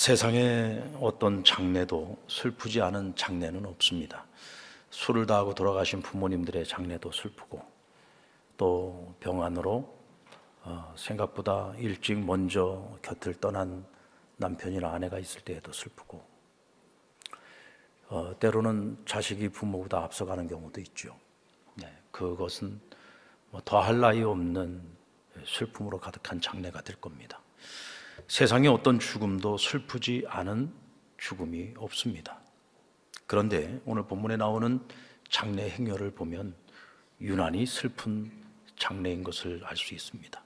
세상에 어떤 장례도 슬프지 않은 장례는 없습니다. 술을 다하고 돌아가신 부모님들의 장례도 슬프고, 또 병환으로 생각보다 일찍 먼저 곁을 떠난 남편이나 아내가 있을 때에도 슬프고, 때로는 자식이 부모보다 앞서가는 경우도 있죠. 그것은 더할 나위 없는 슬픔으로 가득한 장례가 될 겁니다. 세상에 어떤 죽음도 슬프지 않은 죽음이 없습니다. 그런데 오늘 본문에 나오는 장례 행렬을 보면 유난히 슬픈 장례인 것을 알 수 있습니다.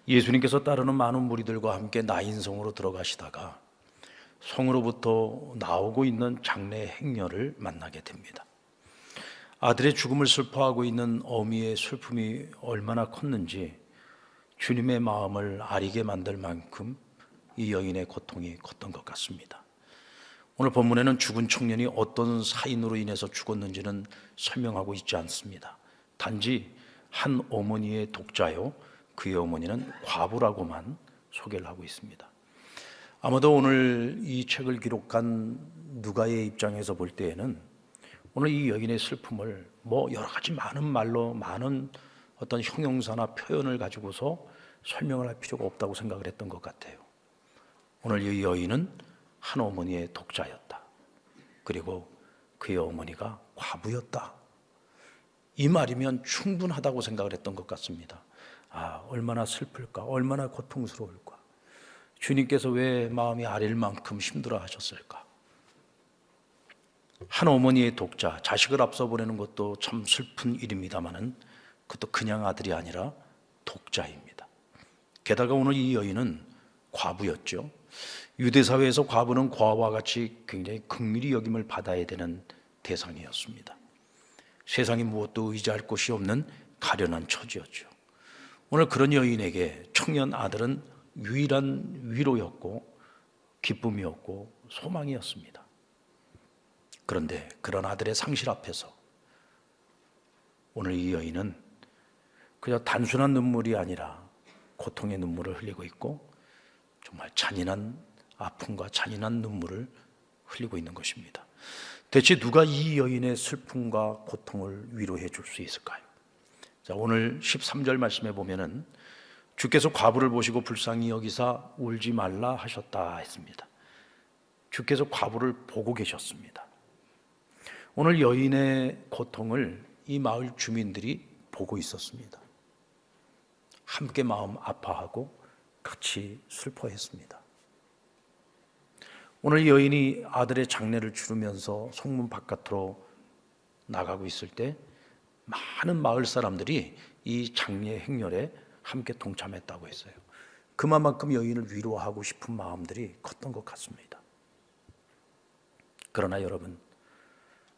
예수님께서 따르는 많은 무리들과 함께 나인성으로 들어가시다가 성으로부터 나오고 있는 장례 행렬을 만나게 됩니다. 아들의 죽음을 슬퍼하고 있는 어미의 슬픔이 얼마나 컸는지 주님의 마음을 아리게 만들 만큼 이 여인의 고통이 컸던 것 같습니다. 오늘 본문에는 죽은 청년이 어떤 사인으로 인해서 죽었는지는 설명하고 있지 않습니다. 단지 한 어머니의 독자요, 그의 어머니는 과부라고만 소개를 하고 있습니다. 아마도 오늘 이 책을 기록한 누가의 입장에서 볼 때에는 오늘 이 여인의 슬픔을 여러 가지 많은 말로, 많은 어떤 형용사나 표현을 가지고서 설명을 할 필요가 없다고 생각을 했던 것 같아요. 오늘 이 여인은 한 어머니의 독자였다. 그리고 그의 어머니가 과부였다. 이 말이면 충분하다고 생각을 했던 것 같습니다. 얼마나 슬플까, 얼마나 고통스러울까. 주님께서 왜 마음이 아릴 만큼 힘들어 하셨을까. 한 어머니의 독자, 자식을 앞서 보내는 것도 참 슬픈 일입니다마는 그것도 그냥 아들이 아니라 독자입니다. 게다가 오늘 이 여인은 과부였죠. 유대사회에서 과부는 고아와 같이 굉장히 긍휼히 여김을 받아야 되는 대상이었습니다. 세상에 무엇도 의지할 곳이 없는 가련한 처지였죠. 오늘 그런 여인에게 청년 아들은 유일한 위로였고 기쁨이었고 소망이었습니다. 그런데 그런 아들의 상실 앞에서 오늘 이 여인은 그저 단순한 눈물이 아니라 고통의 눈물을 흘리고 있고 정말 잔인한 아픔과 잔인한 눈물을 흘리고 있는 것입니다. 대체 누가 이 여인의 슬픔과 고통을 위로해 줄 수 있을까요? 자, 오늘 13절 말씀에 보면은 주께서 과부를 보시고 불쌍히 여기사 울지 말라 하셨다 했습니다. 주께서 과부를 보고 계셨습니다. 오늘 여인의 고통을 이 마을 주민들이 보고 있었습니다. 함께 마음 아파하고 같이 슬퍼했습니다. 오늘 여인이 아들의 장례를 치르면서 성문 바깥으로 나가고 있을 때 많은 마을 사람들이 이 장례 행렬에 함께 동참했다고 했어요. 그만큼 여인을 위로하고 싶은 마음들이 컸던 것 같습니다. 그러나 여러분,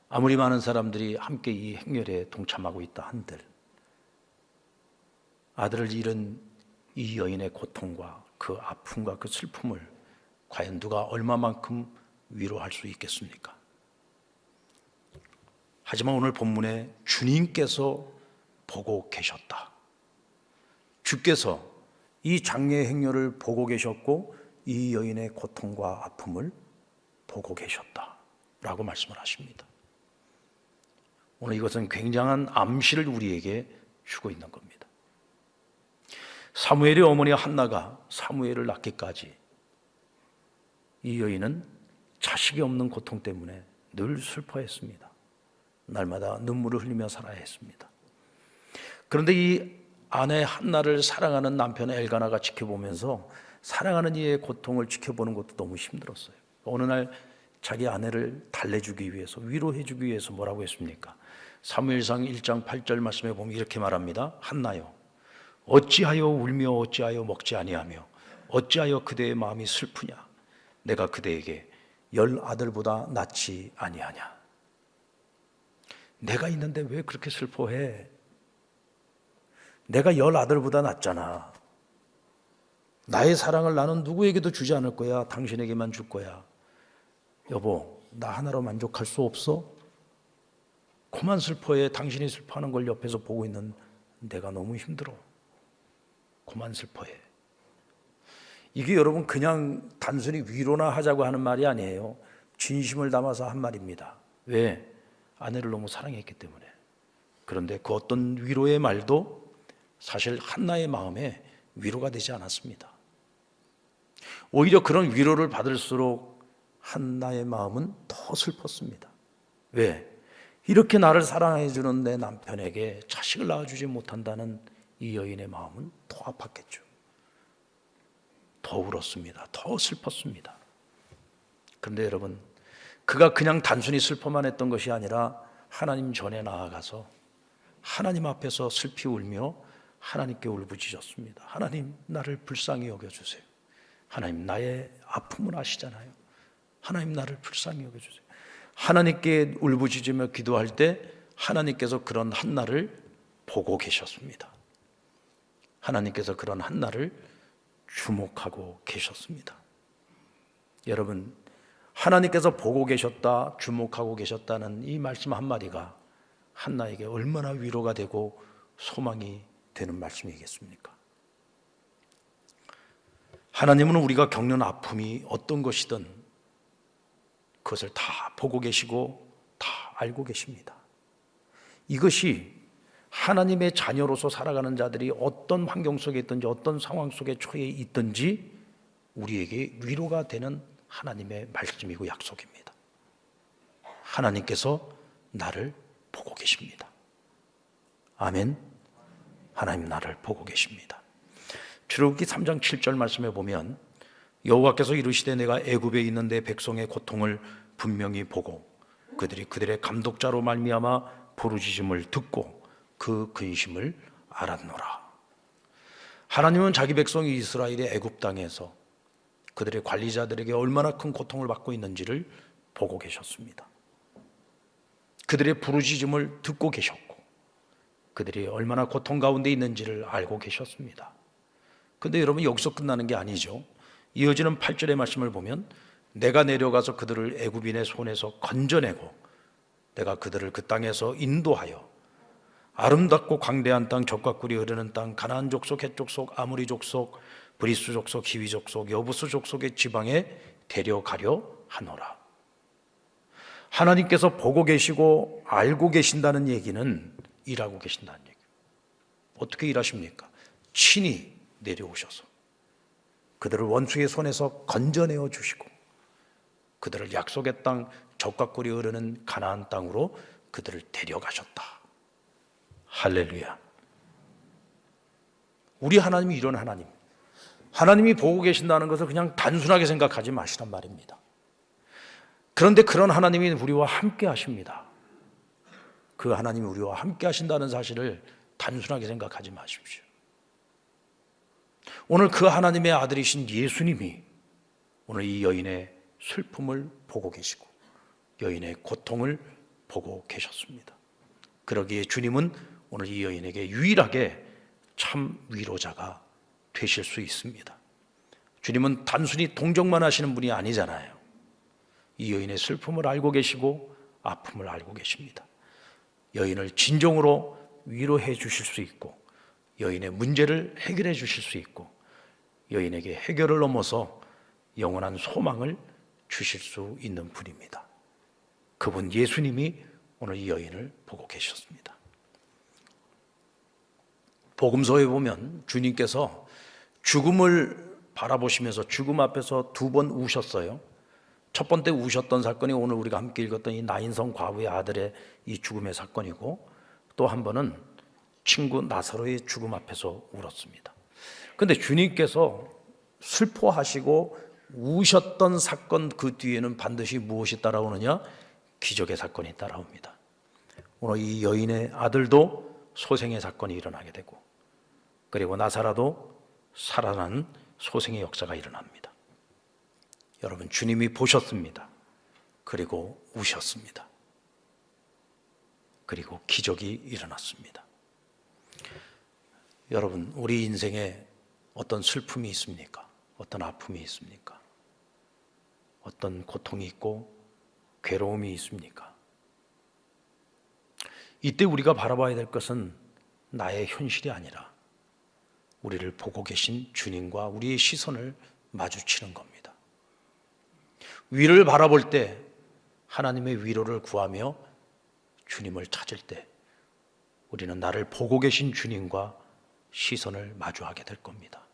아무리 많은 사람들이 함께 이 행렬에 동참하고 있다 한들 아들을 잃은 이 여인의 고통과 그 아픔과 그 슬픔을 과연 누가 얼마만큼 위로할 수 있겠습니까? 하지만 오늘 본문에 주님께서 보고 계셨다. 주께서 이 장례 행렬을 보고 계셨고 이 여인의 고통과 아픔을 보고 계셨다라고 말씀을 하십니다. 오늘 이것은 굉장한 암시를 우리에게 주고 있는 겁니다. 사무엘의 어머니 한나가 사무엘을 낳기까지 이 여인은 자식이 없는 고통 때문에 늘 슬퍼했습니다. 날마다 눈물을 흘리며 살아야 했습니다. 그런데 이 아내 한나를 사랑하는 남편 엘가나가 지켜보면서 사랑하는 이의 고통을 지켜보는 것도 너무 힘들었어요. 어느 날 자기 아내를 달래주기 위해서, 위로해주기 위해서 뭐라고 했습니까? 사무엘상 1장 8절 말씀에 보면 이렇게 말합니다. 한나여, 어찌하여 울며 어찌하여 먹지 아니하며 어찌하여 그대의 마음이 슬프냐? 내가 그대에게 10 아들보다 낫지 아니하냐? 내가 있는데 왜 그렇게 슬퍼해? 내가 10 아들보다 낫잖아. 나의 사랑을 나는 누구에게도 주지 않을 거야. 당신에게만 줄 거야. 여보, 나 하나로 만족할 수 없어? 그만 슬퍼해. 당신이 슬퍼하는 걸 옆에서 보고 있는 내가 너무 힘들어. 그만 슬퍼해. 이게 여러분 그냥 단순히 위로나 하자고 하는 말이 아니에요. 진심을 담아서 한 말입니다. 왜? 아내를 너무 사랑했기 때문에. 그런데 그 어떤 위로의 말도 사실 한나의 마음에 위로가 되지 않았습니다. 오히려 그런 위로를 받을수록 한나의 마음은 더 슬펐습니다. 왜? 이렇게 나를 사랑해주는 내 남편에게 자식을 낳아주지 못한다는 이 여인의 마음은 더 아팠겠죠. 더 울었습니다. 더 슬펐습니다. 그런데 여러분, 그가 그냥 단순히 슬퍼만 했던 것이 아니라 하나님 전에 나아가서 하나님 앞에서 슬피 울며 하나님께 울부짖었습니다. 하나님, 나를 불쌍히 여겨주세요. 하나님, 나의 아픔을 아시잖아요. 하나님, 나를 불쌍히 여겨주세요. 하나님께 울부짖으며 기도할 때 하나님께서 그런 한나를 보고 계셨습니다. 하나님께서 그런 한나를 주목하고 계셨습니다. 여러분, 하나님께서 보고 계셨다, 주목하고 계셨다는 이 말씀 한마디가 한나에게 얼마나 위로가 되고 소망이 되는 말씀이겠습니까? 하나님은 우리가 겪는 아픔이 어떤 것이든 그것을 다 보고 계시고 다 알고 계십니다. 이것이 하나님의 자녀로서 살아가는 자들이 어떤 환경 속에 있든지 어떤 상황 속에 처해 있든지 우리에게 위로가 되는 하나님의 말씀이고 약속입니다. 하나님께서 나를 보고 계십니다. 아멘. 하나님 나를 보고 계십니다. 출애굽기 3장 7절 말씀에 보면 여호와께서 이르시되 내가 애굽에 있는 내 백성의 고통을 분명히 보고 그들의 감독자로 말미암아 부르짖음을 듣고 그 근심을 알았노라. 하나님은 자기 백성 이스라엘이 애굽 땅에서 그들의 관리자들에게 얼마나 큰 고통을 받고 있는지를 보고 계셨습니다. 그들의 부르짖음을 듣고 계셨고 그들이 얼마나 고통 가운데 있는지를 알고 계셨습니다. 그런데 여러분, 여기서 끝나는 게 아니죠. 이어지는 8절의 말씀을 보면 내가 내려가서 그들을 애굽인의 손에서 건져내고 내가 그들을 그 땅에서 인도하여 아름답고 광대한 땅, 젖과 꿀이 흐르는 땅, 가나안 족속, 헷 족속, 아모리 족속, 브리스 족속, 히위 족속, 여부스 족속의 지방에 데려가려 하노라. 하나님께서 보고 계시고 알고 계신다는 얘기는 일하고 계신다는 얘기예요. 어떻게 일하십니까? 친히 내려오셔서 그들을 원수의 손에서 건져내어 주시고 그들을 약속의 땅, 젖과 꿀이 흐르는 가나안 땅으로 그들을 데려가셨다. 할렐루야. 우리 하나님이 이런 하나님, 하나님이 보고 계신다는 것을 그냥 단순하게 생각하지 마시란 말입니다. 그런데 그런 하나님이 우리와 함께 하십니다. 그 하나님이 우리와 함께 하신다는 사실을 단순하게 생각하지 마십시오. 오늘 그 하나님의 아들이신 예수님이 오늘 이 여인의 슬픔을 보고 계시고 여인의 고통을 보고 계셨습니다. 그러기에 주님은 오늘 이 여인에게 유일하게 참 위로자가 되실 수 있습니다. 주님은 단순히 동정만 하시는 분이 아니잖아요. 이 여인의 슬픔을 알고 계시고 아픔을 알고 계십니다. 여인을 진정으로 위로해 주실 수 있고 여인의 문제를 해결해 주실 수 있고 여인에게 해결을 넘어서 영원한 소망을 주실 수 있는 분입니다. 그분 예수님이 오늘 이 여인을 보고 계셨습니다. 복음서에 보면 주님께서 죽음을 바라보시면서 죽음 앞에서 두 번 우셨어요. 첫 번째 우셨던 사건이 오늘 우리가 함께 읽었던 이 나인성 과부의 아들의 이 죽음의 사건이고 또 한 번은 친구 나사로의 죽음 앞에서 울었습니다. 그런데 주님께서 슬퍼하시고 우셨던 사건 그 뒤에는 반드시 무엇이 따라오느냐? 기적의 사건이 따라옵니다. 오늘 이 여인의 아들도 소생의 사건이 일어나게 되고 그리고 나사로도 살아난 소생의 역사가 일어납니다. 여러분, 주님이 보셨습니다. 그리고 우셨습니다. 그리고 기적이 일어났습니다. 여러분, 우리 인생에 어떤 슬픔이 있습니까? 어떤 아픔이 있습니까? 어떤 고통이 있고 괴로움이 있습니까? 이때 우리가 바라봐야 될 것은 나의 현실이 아니라 우리를 보고 계신 주님과 우리의 시선을 마주치는 겁니다. 위를 바라볼 때 하나님의 위로를 구하며 주님을 찾을 때 우리는 나를 보고 계신 주님과 시선을 마주하게 될 겁니다.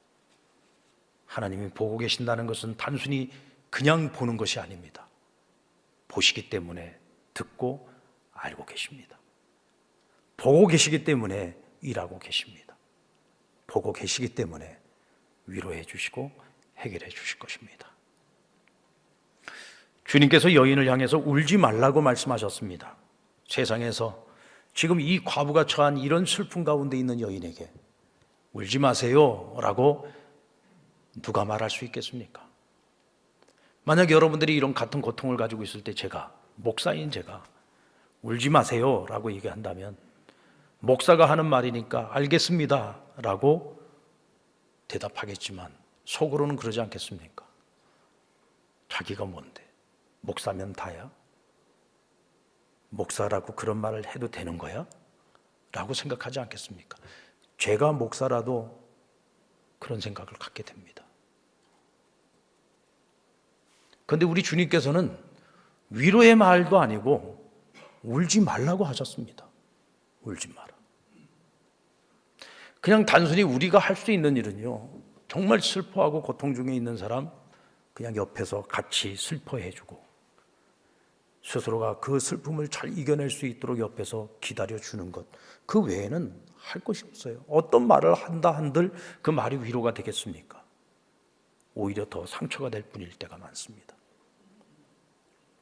하나님이 보고 계신다는 것은 단순히 그냥 보는 것이 아닙니다. 보시기 때문에 듣고 알고 계십니다. 보고 계시기 때문에 일하고 계십니다. 보고 계시기 때문에 위로해 주시고 해결해 주실 것입니다. 주님께서 여인을 향해서 울지 말라고 말씀하셨습니다. 세상에서 지금 이 과부가 처한 이런 슬픔 가운데 있는 여인에게 울지 마세요 라고 누가 말할 수 있겠습니까? 만약 여러분들이 이런 같은 고통을 가지고 있을 때 목사인 제가 울지 마세요 라고 얘기한다면 목사가 하는 말이니까 알겠습니다 라고 대답하겠지만 속으로는 그러지 않겠습니까? 자기가 뭔데? 목사면 다야? 목사라고 그런 말을 해도 되는 거야? 라고 생각하지 않겠습니까? 제가 목사라도 그런 생각을 갖게 됩니다. 그런데 우리 주님께서는 위로의 말도 아니고 울지 말라고 하셨습니다. 울지 마라. 그냥 단순히 우리가 할 수 있는 일은요, 정말 슬퍼하고 고통 중에 있는 사람 그냥 옆에서 같이 슬퍼해주고 스스로가 그 슬픔을 잘 이겨낼 수 있도록 옆에서 기다려주는 것, 그 외에는 할 것이 없어요. 어떤 말을 한다 한들 그 말이 위로가 되겠습니까? 오히려 더 상처가 될 뿐일 때가 많습니다.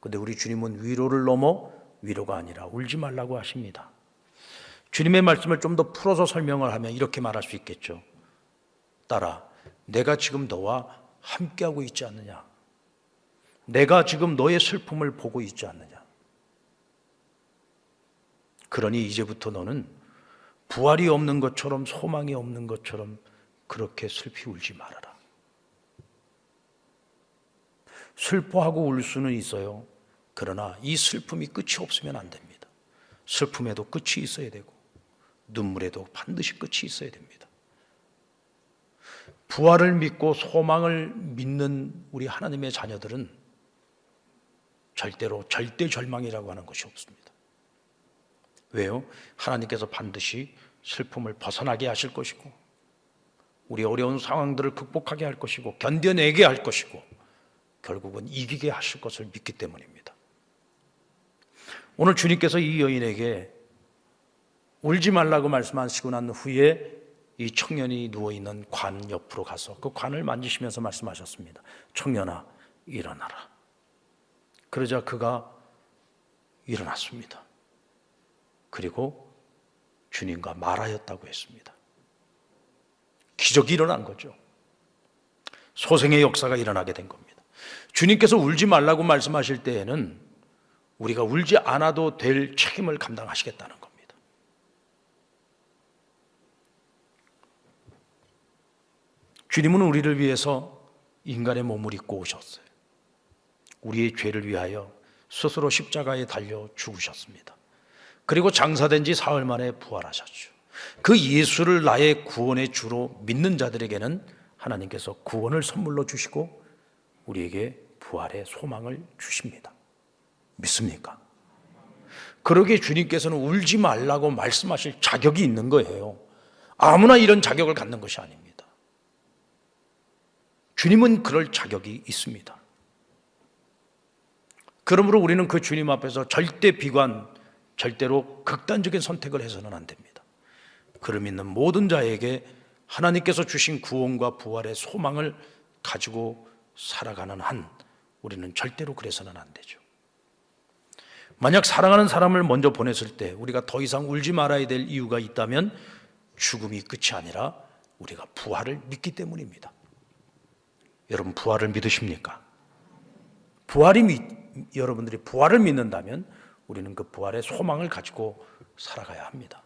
그런데 우리 주님은 위로를 넘어 위로가 아니라 울지 말라고 하십니다. 주님의 말씀을 좀 더 풀어서 설명을 하면 이렇게 말할 수 있겠죠. 딸아, 내가 지금 너와 함께하고 있지 않느냐? 내가 지금 너의 슬픔을 보고 있지 않느냐? 그러니 이제부터 너는 부활이 없는 것처럼 소망이 없는 것처럼 그렇게 슬피 울지 말아라. 슬퍼하고 울 수는 있어요. 그러나 이 슬픔이 끝이 없으면 안 됩니다. 슬픔에도 끝이 있어야 되고 눈물에도 반드시 끝이 있어야 됩니다. 부활을 믿고 소망을 믿는 우리 하나님의 자녀들은 절대로 절대 절망이라고 하는 것이 없습니다. 왜요? 하나님께서 반드시 슬픔을 벗어나게 하실 것이고 우리 어려운 상황들을 극복하게 할 것이고 견뎌내게 할 것이고 결국은 이기게 하실 것을 믿기 때문입니다. 오늘 주님께서 이 여인에게 울지 말라고 말씀하시고 난 후에 이 청년이 누워있는 관 옆으로 가서 그 관을 만지시면서 말씀하셨습니다. 청년아, 일어나라. 그러자 그가 일어났습니다. 그리고 주님과 말하였다고 했습니다. 기적이 일어난 거죠. 소생의 역사가 일어나게 된 겁니다. 주님께서 울지 말라고 말씀하실 때에는 우리가 울지 않아도 될 책임을 감당하시겠다는 겁니다. 주님은 우리를 위해서 인간의 몸을 입고 오셨어요. 우리의 죄를 위하여 스스로 십자가에 달려 죽으셨습니다. 그리고 장사된 지 사흘 만에 부활하셨죠. 그 예수를 나의 구원의 주로 믿는 자들에게는 하나님께서 구원을 선물로 주시고 우리에게 부활의 소망을 주십니다. 믿습니까? 그러기에 주님께서는 울지 말라고 말씀하실 자격이 있는 거예요. 아무나 이런 자격을 갖는 것이 아닙니다. 주님은 그럴 자격이 있습니다. 그러므로 우리는 그 주님 앞에서 절대 비관, 절대로 극단적인 선택을 해서는 안 됩니다. 그를 믿는 모든 자에게 하나님께서 주신 구원과 부활의 소망을 가지고 살아가는 한 우리는 절대로 그래서는 안 되죠. 만약 사랑하는 사람을 먼저 보냈을 때 우리가 더 이상 울지 말아야 될 이유가 있다면 죽음이 끝이 아니라 우리가 부활을 믿기 때문입니다. 여러분 부활을 믿으십니까? 여러분들이 부활을 믿는다면 우리는 그 부활의 소망을 가지고 살아가야 합니다.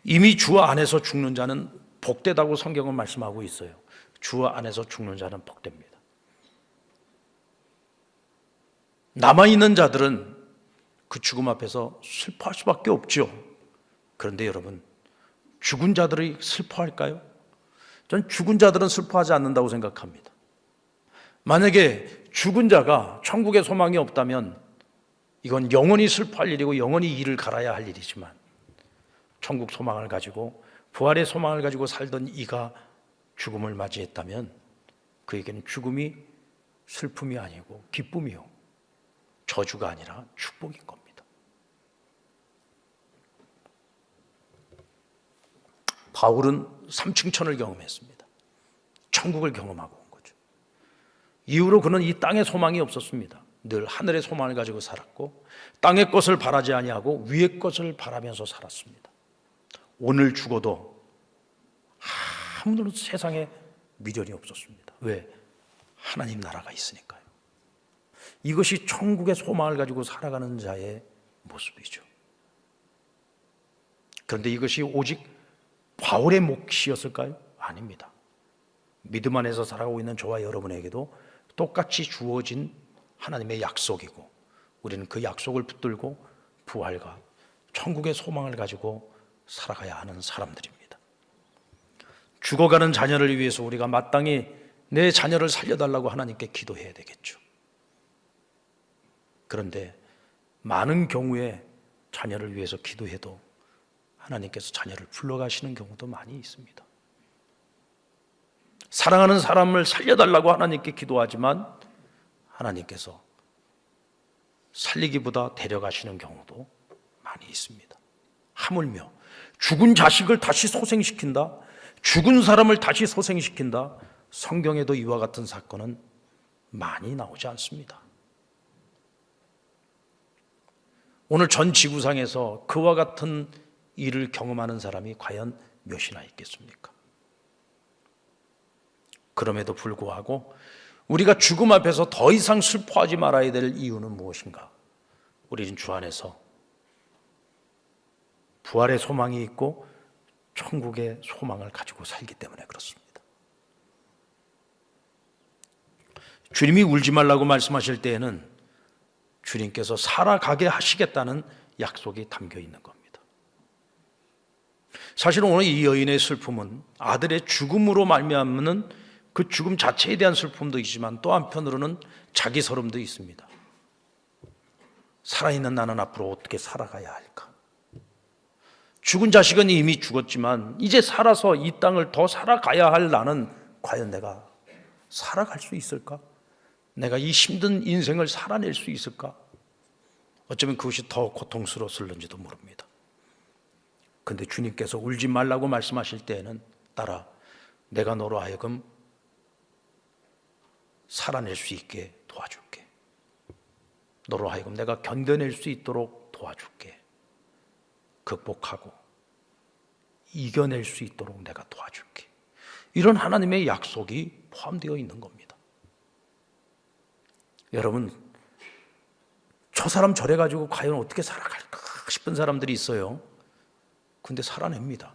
이미 주 안에서 죽는 자는 복되다고 성경은 말씀하고 있어요. 주 안에서 죽는 자는 복됩니다. 남아있는 자들은 그 죽음 앞에서 슬퍼할 수밖에 없죠. 그런데 여러분, 죽은 자들이 슬퍼할까요? 전 죽은 자들은 슬퍼하지 않는다고 생각합니다. 만약에 죽은 자가 천국의 소망이 없다면 이건 영원히 슬퍼할 일이고 영원히 이를 갈아야 할 일이지만, 천국 소망을 가지고 부활의 소망을 가지고 살던 이가 죽음을 맞이했다면 그에게는 죽음이 슬픔이 아니고 기쁨이요, 저주가 아니라 축복인 겁니다. 바울은 삼층천을 경험했습니다. 천국을 경험하고 온 거죠. 이후로 그는 이 땅에 소망이 없었습니다. 늘 하늘의 소망을 가지고 살았고 땅의 것을 바라지 아니하고 위의 것을 바라면서 살았습니다. 오늘 죽어도 아무도 세상에 미련이 없었습니다. 왜? 하나님 나라가 있으니까요. 이것이 천국의 소망을 가지고 살아가는 자의 모습이죠. 그런데 이것이 오직 바울의 몫이었을까요? 아닙니다. 믿음 안에서 살아가고 있는 저와 여러분에게도 똑같이 주어진 하나님의 약속이고, 우리는 그 약속을 붙들고 부활과 천국의 소망을 가지고 살아가야 하는 사람들입니다. 죽어가는 자녀를 위해서 우리가 마땅히 내 자녀를 살려달라고 하나님께 기도해야 되겠죠. 그런데 많은 경우에 자녀를 위해서 기도해도 하나님께서 자녀를 불러가시는 경우도 많이 있습니다. 사랑하는 사람을 살려달라고 하나님께 기도하지만 하나님께서 살리기보다 데려가시는 경우도 많이 있습니다. 하물며 죽은 자식을 다시 소생시킨다, 죽은 사람을 다시 소생시킨다, 성경에도 이와 같은 사건은 많이 나오지 않습니다. 오늘 전 지구상에서 그와 같은 일을 경험하는 사람이 과연 몇이나 있겠습니까? 그럼에도 불구하고 우리가 죽음 앞에서 더 이상 슬퍼하지 말아야 될 이유는 무엇인가? 우리는 주 안에서 부활의 소망이 있고 천국의 소망을 가지고 살기 때문에 그렇습니다. 주님이 울지 말라고 말씀하실 때에는 주님께서 살아가게 하시겠다는 약속이 담겨 있는 겁니다. 사실은 오늘 이 여인의 슬픔은 아들의 죽음으로 말미암는 그 죽음 자체에 대한 슬픔도 있지만 또 한편으로는 자기 서름도 있습니다. 살아있는 나는 앞으로 어떻게 살아가야 할까? 죽은 자식은 이미 죽었지만 이제 살아서 이 땅을 더 살아가야 할 나는 과연 내가 살아갈 수 있을까? 내가 이 힘든 인생을 살아낼 수 있을까? 어쩌면 그것이 더 고통스러웠을는지도 모릅니다. 그런데 주님께서 울지 말라고 말씀하실 때에는 딸아, 내가 너로 하여금 살아낼 수 있게 도와줄게. 너로 하여금 내가 견뎌낼 수 있도록 도와줄게. 극복하고 이겨낼 수 있도록 내가 도와줄게. 이런 하나님의 약속이 포함되어 있는 겁니다. 여러분, 저 사람 저래가지고 과연 어떻게 살아갈까 싶은 사람들이 있어요. 근데 살아냅니다.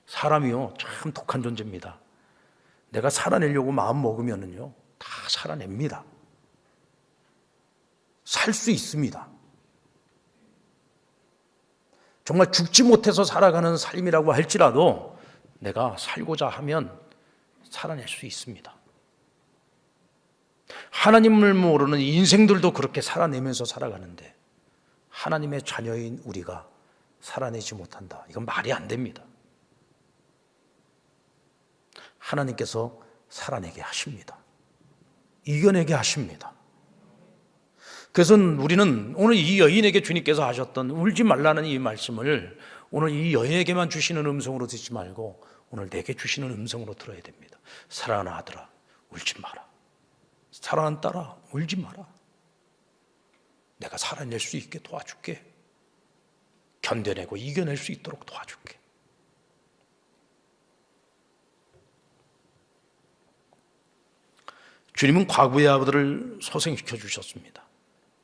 사람이요, 참 독한 존재입니다. 내가 살아내려고 마음 먹으면은요, 다 살아냅니다. 살 수 있습니다. 정말 죽지 못해서 살아가는 삶이라고 할지라도 내가 살고자 하면 살아낼 수 있습니다. 하나님을 모르는 인생들도 그렇게 살아내면서 살아가는데 하나님의 자녀인 우리가 살아내지 못한다. 이건 말이 안 됩니다. 하나님께서 살아내게 하십니다. 이겨내게 하십니다. 그래서 우리는 오늘 이 여인에게 주님께서 하셨던 울지 말라는 이 말씀을 오늘 이 여인에게만 주시는 음성으로 듣지 말고 오늘 내게 주시는 음성으로 들어야 됩니다. 사랑하는 아들아, 울지 마라. 사랑하는 딸아, 울지 마라. 내가 살아낼 수 있게 도와줄게. 견뎌내고 이겨낼 수 있도록 도와줄게. 주님은 과부의 아들을 소생시켜 주셨습니다.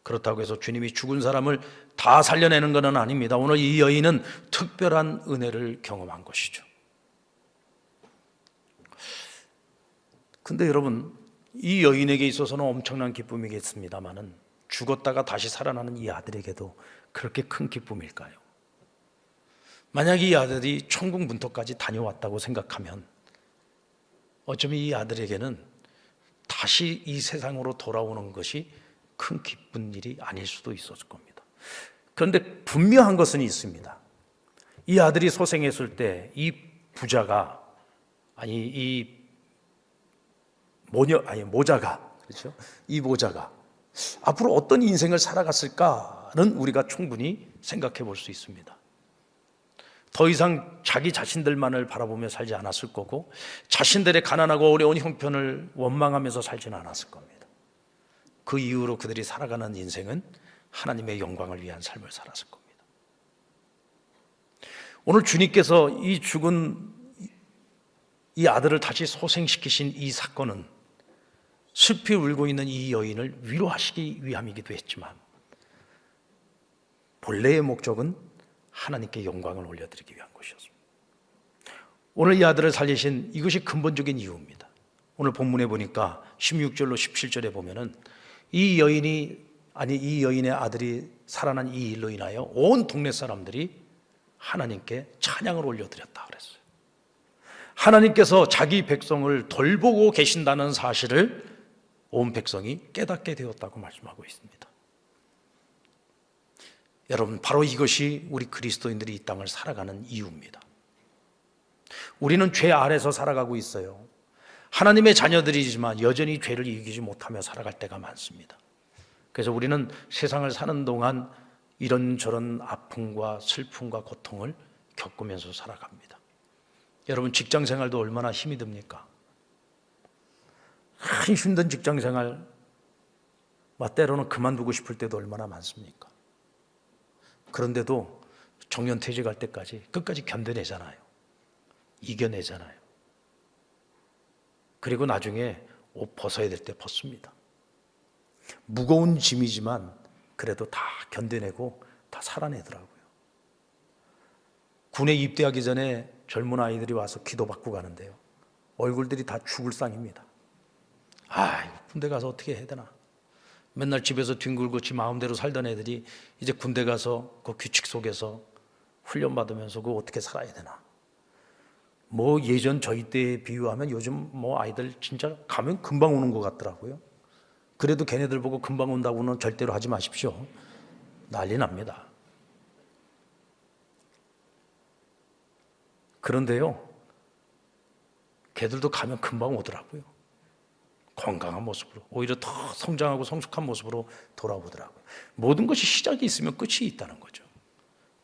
그렇다고 해서 주님이 죽은 사람을 다 살려내는 것은 아닙니다. 오늘 이 여인은 특별한 은혜를 경험한 것이죠. 근데 여러분, 이 여인에게 있어서는 엄청난 기쁨이겠습니다만은 죽었다가 다시 살아나는 이 아들에게도 그렇게 큰 기쁨일까요? 만약 이 아들이 천국 문턱까지 다녀왔다고 생각하면 어쩌면 이 아들에게는 다시 이 세상으로 돌아오는 것이 큰 기쁜 일이 아닐 수도 있었을 겁니다. 그런데 분명한 것은 있습니다. 이 아들이 소생했을 때 이 부자가 모자가 그렇죠? 이 모자가 앞으로 어떤 인생을 살아갔을까는 우리가 충분히 생각해 볼 수 있습니다. 더 이상 자기 자신들만을 바라보며 살지 않았을 거고 자신들의 가난하고 어려운 형편을 원망하면서 살지는 않았을 겁니다. 그 이후로 그들이 살아가는 인생은 하나님의 영광을 위한 삶을 살았을 겁니다. 오늘 주님께서 이 죽은 이 아들을 다시 소생시키신 이 사건은 슬피 울고 있는 이 여인을 위로하시기 위함이기도 했지만 본래의 목적은 하나님께 영광을 올려드리기 위한 것이었습니다. 오늘 이 아들을 살리신 이것이 근본적인 이유입니다. 오늘 본문에 보니까 16절로 17절에 보면은 이 여인의 아들이 살아난 이 일로 인하여 온 동네 사람들이 하나님께 찬양을 올려드렸다 그랬어요. 하나님께서 자기 백성을 돌보고 계신다는 사실을 온 백성이 깨닫게 되었다고 말씀하고 있습니다. 여러분, 바로 이것이 우리 그리스도인들이 이 땅을 살아가는 이유입니다. 우리는 죄 아래서 살아가고 있어요. 하나님의 자녀들이지만 여전히 죄를 이기지 못하며 살아갈 때가 많습니다. 그래서 우리는 세상을 사는 동안 이런저런 아픔과 슬픔과 고통을 겪으면서 살아갑니다. 여러분, 직장 생활도 얼마나 힘이 듭니까? 힘든 직장 생활, 때로는 그만두고 싶을 때도 얼마나 많습니까? 그런데도 정년퇴직할 때까지 끝까지 견뎌내잖아요. 이겨내잖아요. 그리고 나중에 옷 벗어야 될 때 벗습니다. 무거운 짐이지만 그래도 다 견뎌내고 다 살아내더라고요. 군에 입대하기 전에 젊은 아이들이 와서 기도받고 가는데요, 얼굴들이 다 죽을 상입니다. 군대 가서 어떻게 해야 되나, 맨날 집에서 뒹굴고 지 마음대로 살던 애들이 이제 군대 가서 그 규칙 속에서 훈련받으면서 그거 어떻게 살아야 되나. 예전 저희 때에 비유하면 요즘 아이들 진짜 가면 금방 오는 것 같더라고요. 그래도 걔네들 보고 금방 온다고는 절대로 하지 마십시오. 난리 납니다. 그런데요, 걔들도 가면 금방 오더라고요. 건강한 모습으로, 오히려 더 성장하고 성숙한 모습으로 돌아오더라고요. 모든 것이 시작이 있으면 끝이 있다는 거죠.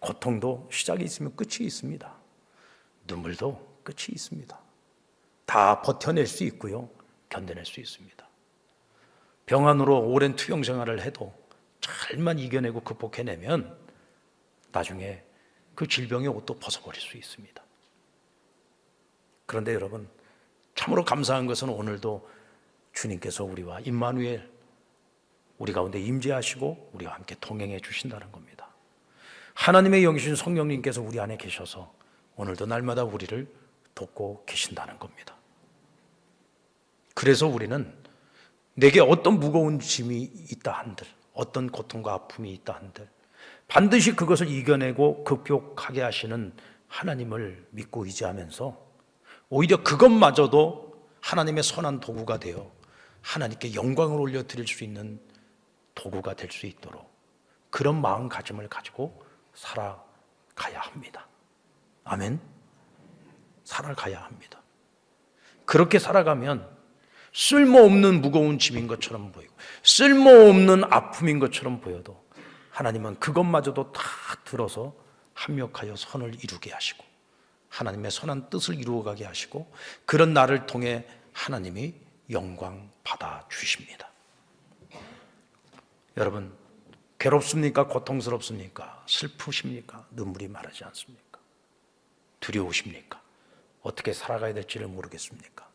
고통도 시작이 있으면 끝이 있습니다. 눈물도 끝이 있습니다. 다 버텨낼 수 있고요, 견뎌낼 수 있습니다. 병환으로 오랜 투병 생활을 해도 잘만 이겨내고 극복해내면 나중에 그 질병의 옷도 벗어버릴 수 있습니다. 그런데 여러분, 참으로 감사한 것은 오늘도 주님께서 우리와 임마누엘, 우리 가운데 임재하시고 우리와 함께 동행해 주신다는 겁니다. 하나님의 영이신 성령님께서 우리 안에 계셔서 오늘도 날마다 우리를 돕고 계신다는 겁니다. 그래서 우리는 내게 어떤 무거운 짐이 있다 한들, 어떤 고통과 아픔이 있다 한들 반드시 그것을 이겨내고 극복하게 하시는 하나님을 믿고 의지하면서 오히려 그것마저도 하나님의 선한 도구가 되어 하나님께 영광을 올려드릴 수 있는 도구가 될 수 있도록 그런 마음가짐을 가지고 살아가야 합니다. 아멘. 살아가야 합니다. 그렇게 살아가면 쓸모없는 무거운 짐인 것처럼 보이고 쓸모없는 아픔인 것처럼 보여도 하나님은 그것마저도 다 들어서 합력하여 선을 이루게 하시고 하나님의 선한 뜻을 이루어가게 하시고 그런 나를 통해 하나님이 영광 받아 주십니다. 여러분, 괴롭습니까? 고통스럽습니까? 슬프십니까? 눈물이 마르지 않습니까? 두려우십니까? 어떻게 살아가야 될지를 모르겠습니까?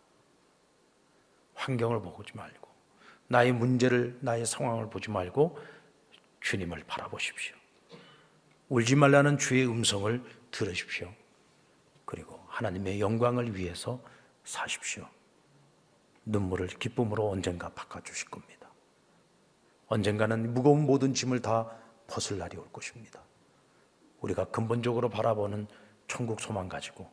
환경을 보지 말고 나의 문제를, 나의 상황을 보지 말고 주님을 바라보십시오. 울지 말라는 주의 음성을 들으십시오. 그리고 하나님의 영광을 위해서 사십시오. 눈물을 기쁨으로 언젠가 바꿔주실 겁니다. 언젠가는 무거운 모든 짐을 다 벗을 날이 올 것입니다. 우리가 근본적으로 바라보는 천국 소망 가지고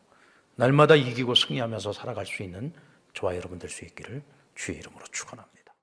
날마다 이기고 승리하면서 살아갈 수 있는 저와 여러분 될 수 있기를 주의 이름으로 축원합니다.